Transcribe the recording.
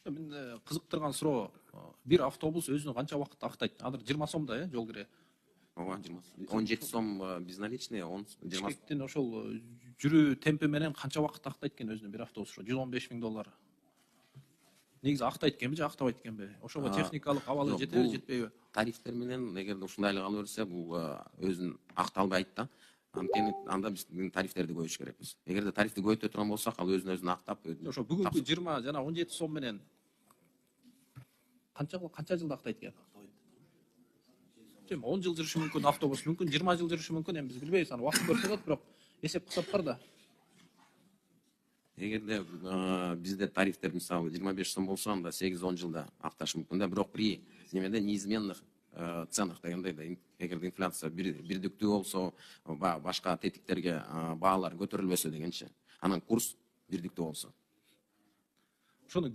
Мен кызыктырган суроо, бир автобус өзүнө канча убакытта актайт? Азыр 20 сом да, жол кире. Ооба, 17 сом безналичный, 20. Бишкектин ошол жүрүү темпи менен канча убакытта актайт экен өзүнө бир автобус? $115.000. Негизи актайт экенби же актабайт экенби? Ошого техникалык абалы жетеби, жетпейби? Тарифтер менен эгерде ушундай эле кала берсе, бул өзүн акталбайт да. Анткени анда биздин тарифтерди көбөйтүш керекпиз. Эгерде тарифти көбөйтө турган болсок, ал өзүн актап. Ошо бүгүнкү 20 жана 17 сом менен канча жылда актайт экен? 10 жыл жүрүшү мүмкүн автобус, мүмкүн 20 жыл жүрүшү мүмкүн, эми биз билбейбиз, аны убакыт көрсөтөт, бирок эсеп кылсак бар да. Эгерде бизде тарифтер мисалы 25 сом болсо, анда 8-10 жылда акташ мүмкүн да, бирок при немеде неизменных ценах дегенде, эгерде инфляция бирдиктүү болсо, башка тетиктерге баалар көтөрүлбөсө дегенчи, анан курс бирдиктүү болсо.